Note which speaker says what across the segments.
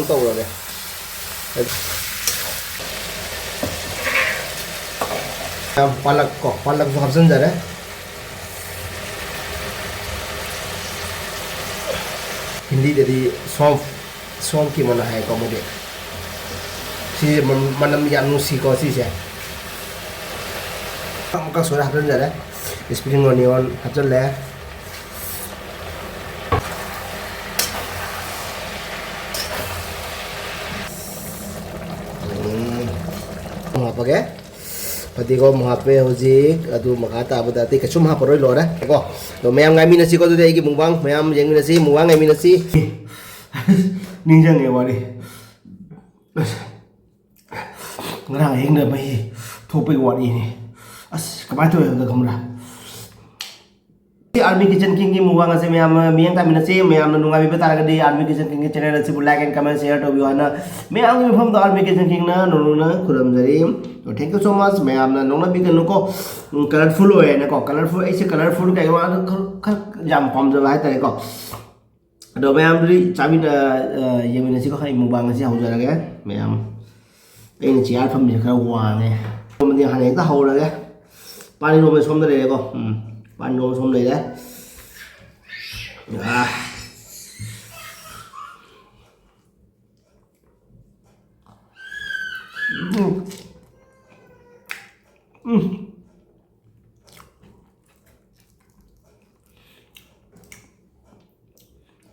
Speaker 1: tàu Palak kok, palak so habsan jare. Hindi jadi som ki mana hai ko mode. Si manam yanu si ko si se. Ka so habsan jare. Spring onion habsan le. Apa ke? Pati ko mga pe hojik adu makata abadati kachum ha paroi lora ko to mayam ngai minasi ko dei gi mukbang mayam jeng minasi mukbang ngai minasi ninjang nge wari ngarang heng na bai thopai wari ni as kamai to da kamra Army Kitchen King ki mukbang ase mayam miyang ta minasi mayam nunga bi beta ga di Army Kitchen King channel ase like and comment share to bi wana mayam gi from the Army Kitchen King na nununa kuram jari तो thank you so much मैं आपने नोना भी करने को colourful हो है ना को कलरफुल ऐसे कलरफुल का एक बार खर जाम पम जो है तेरे को तो मैं आप भी चाबी ना ये मैंने सीखा है मुबांग से हो जाएगा मैं आप इन चियार फम भी खर हुआ है तो मैं यहाँ एक तो हो रहा है पानी रो में सोम दे रहेगा पानी रो में सोम दे रहा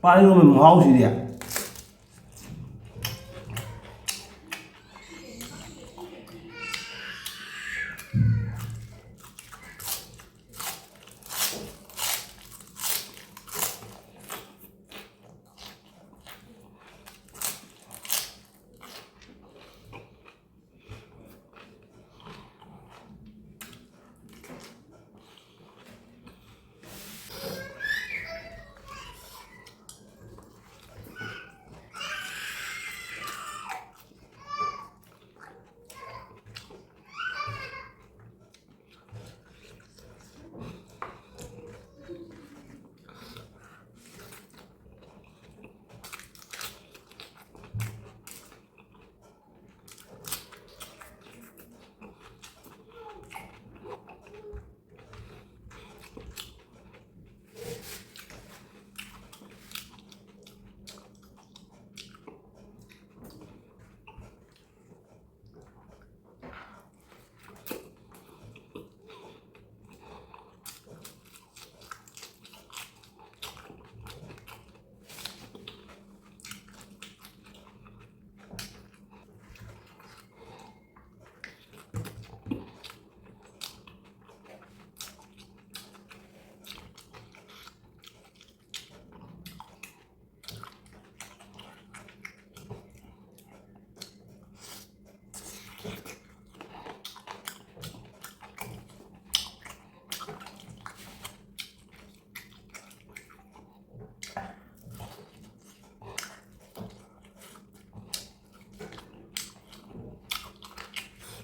Speaker 1: पानी में महाव सी दिया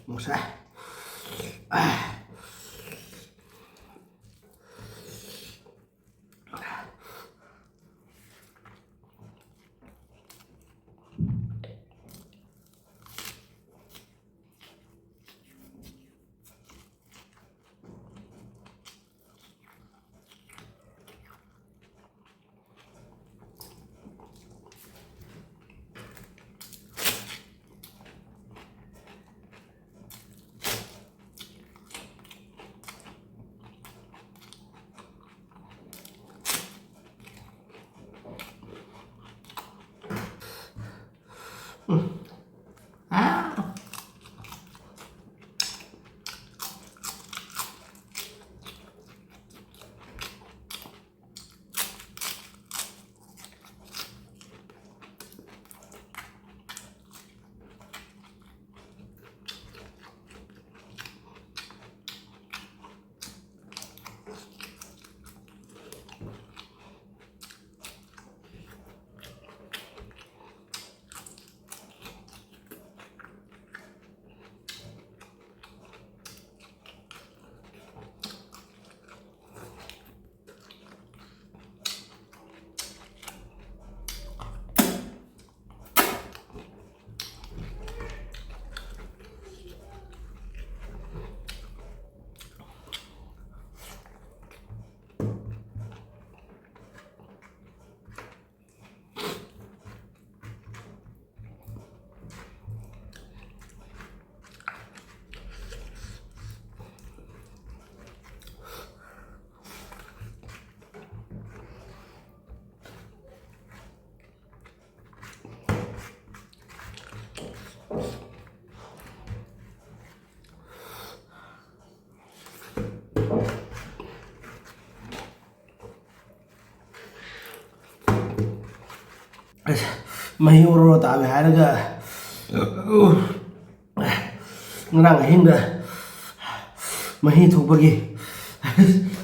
Speaker 1: một sai Mahi oro tabi haraga ngarang ahingda mahi thokpagi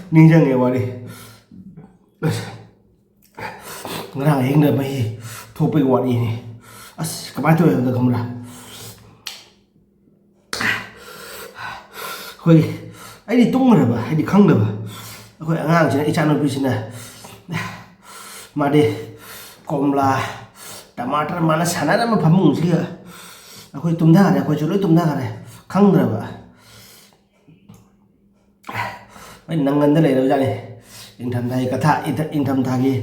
Speaker 1: ningjange wari ngarang ahingda mahi thokpagi wari ni as kamai to yamda khamra khoi ai tungmaraba ai khangdaba akhoi angang sina ichanopi sina made komla टमाटर माना साना मा फमु सिगा अखोय तुमदा गरे अखोय चलो तुमदा गरे खंगद्रबा मै नंगंद लेरब जाने इंथम Thai कथा इंथम थागी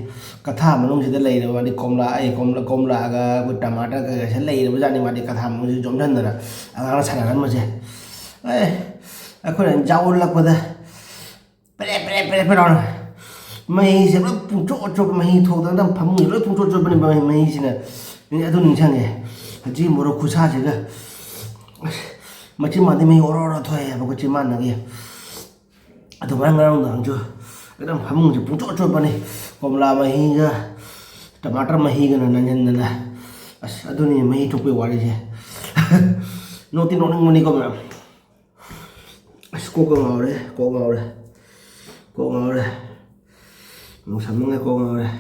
Speaker 1: कथा मनों सिदा लेरब मादी कोमला कोमला गा को टमाटर का से लेरब जाने मादी कथा मनों सि जोमधनदरा आगा साना मजे ए अखोय जावल लकबदा प्रे प्रे प्रे प्रे mày sẽ rất phun trộn cho mày thổ đang đâm phẳng người rất phun trộn cho bên mày mày gì nè mình đã đun chăng nhỉ chỉ một đồ kusa chứ cơ mà chỉ mà thì mày oro thôi mà có chỉ mà này tụi bạn ngang ngang chưa cái đâm phẳng người phun trộn cho bên này còn là mày cơ tomato mày cái này nhân này à đun này mày chụp cái quả đi chứ nó tin nó không đi công nào cô ngầu đấy cô ngầu đấy một sắm nghe cô ngồi đây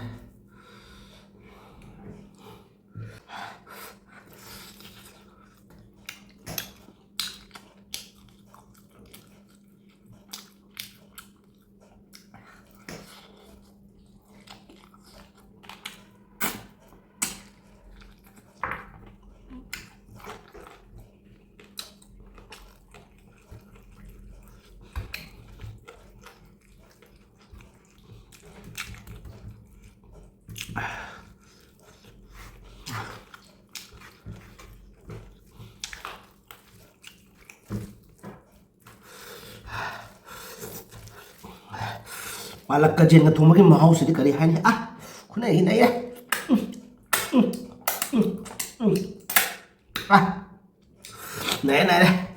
Speaker 1: Palak ka jen ka thuma ki mahau sidi kari hai ni khuna hi nai nai nai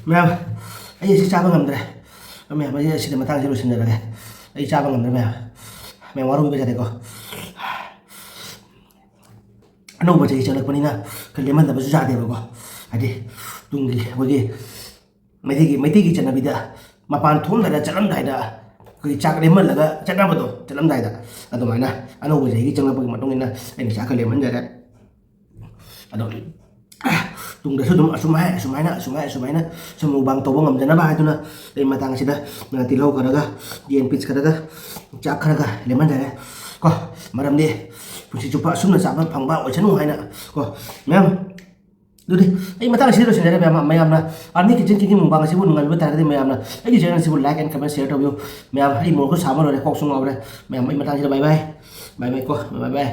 Speaker 1: ꯃꯌꯥꯝ ꯑꯩ ꯁꯤ ꯆꯥꯕ ꯉꯝꯗ꯭ꯔꯦ ꯃꯌꯥꯝ ꯑꯩ ꯁꯤꯗ ꯃꯇꯥꯡꯁꯤ ꯂꯣꯏꯁꯤꯟꯖꯔꯒꯦ ꯑꯩ ꯆꯥꯕ ꯉꯝꯗ꯭ꯔꯦ ꯃꯌꯥꯝ ꯋꯥꯔꯧꯕꯤꯕ ꯌꯥꯗꯦꯀꯣ ꯑꯅꯧꯕ ꯆꯍꯤ ꯆꯪꯂꯛꯄꯅꯤꯅ ꯈꯔ ꯂꯦꯝꯍꯟꯗꯕꯁꯨ ꯌꯥꯗꯦꯕꯀꯣ ꯍꯥꯏꯗꯤ ꯇꯨꯡꯒꯤ ꯑꯩꯈꯣꯏꯒꯤ ꯃꯩꯇꯩꯒꯤ ꯆꯠꯅꯕꯤꯗ ꯃꯄꯥꯟ ꯊꯣꯛꯑꯝꯗꯥꯏꯗ ꯆꯠꯂꯝꯗꯥꯏꯗ ꯑꯩꯈꯣꯏꯒꯤ ꯆꯥꯛ ꯂꯦꯝꯍꯜꯂꯒ ꯆꯠꯅꯕꯗꯣ ꯆꯠꯂꯝꯗꯥꯏꯗ ꯑꯗꯨꯃꯥꯏꯅ ꯑꯅꯧꯕ ꯆꯍꯤꯒꯤ ꯆꯪꯂꯛꯄꯒꯤ ꯃꯇꯨꯡ ꯏꯟꯅ ꯑꯩꯅ ꯆꯥꯛ ꯈꯔ ꯂꯦꯝꯍꯟꯖꯔꯦ ꯑꯗꯣ ꯇꯨꯡꯗꯁꯨ ꯑꯗꯨꯝ ꯑꯁꯨꯃꯥꯏꯅ ꯁꯨꯝ ꯃꯨꯛꯕꯥꯡ ꯇꯧꯕ ꯉꯝꯖꯅꯕ ꯍꯥꯏꯗꯨꯅ ꯑꯩ ꯃꯇꯥꯡꯁꯤꯗ ꯇꯤꯜꯍꯧ ꯈꯔꯒ ꯌꯦꯟ ꯄꯤꯁ ꯈꯔꯒ ꯆꯥꯛ ꯈꯔꯒ ꯂꯦꯝꯍꯟꯖꯔꯦ ꯀꯣ ꯃꯔꯝꯗꯤ ꯄꯨꯟꯁꯤ ꯆꯨꯞꯄ ꯑꯁꯨꯝꯅ ꯆꯥꯕ ꯐꯪꯕ ꯑꯣꯏꯁꯅꯨ ꯍꯥꯏꯅ ꯀꯣ ꯃꯌꯥꯝ ꯑꯗꯨꯗꯤ ꯑꯩ ꯃꯇꯥꯡꯁꯤꯗ ꯂꯣꯏꯁꯤꯟꯖꯔꯦ ꯃꯌꯥꯝꯅ ꯑꯥꯔꯃꯤ ꯀꯤꯆꯟ ꯀꯤꯡꯒꯤ ꯃꯨꯛꯕꯥꯡ ꯑꯁꯤꯕꯨ ꯅꯨꯡꯉꯥꯏꯕ ꯇꯥꯔꯒꯗꯤ ꯃꯌꯥꯝꯅ ꯑꯩꯒꯤ ꯆꯦꯅꯦꯜ ꯑꯁꯤꯕꯨ ꯂꯥꯏꯛ ꯑꯦꯟ ꯀꯃꯦꯟ ꯁꯤꯌꯔ ꯇꯧꯕꯤꯌꯨ ꯃꯌꯥꯝ ꯑꯩ ꯃꯣꯔꯣꯛꯁꯨ ꯁꯥꯕ ꯂꯣꯏꯔꯦ ꯀꯣꯛꯁꯨ ꯉꯥꯎꯔꯦ ꯃꯌꯥꯝ ꯑꯩ ꯃꯇꯥꯡꯁꯤꯗ ꯕꯥꯏ ꯕꯥꯏ ꯀꯣ ꯕꯥꯏ ꯕꯥꯏ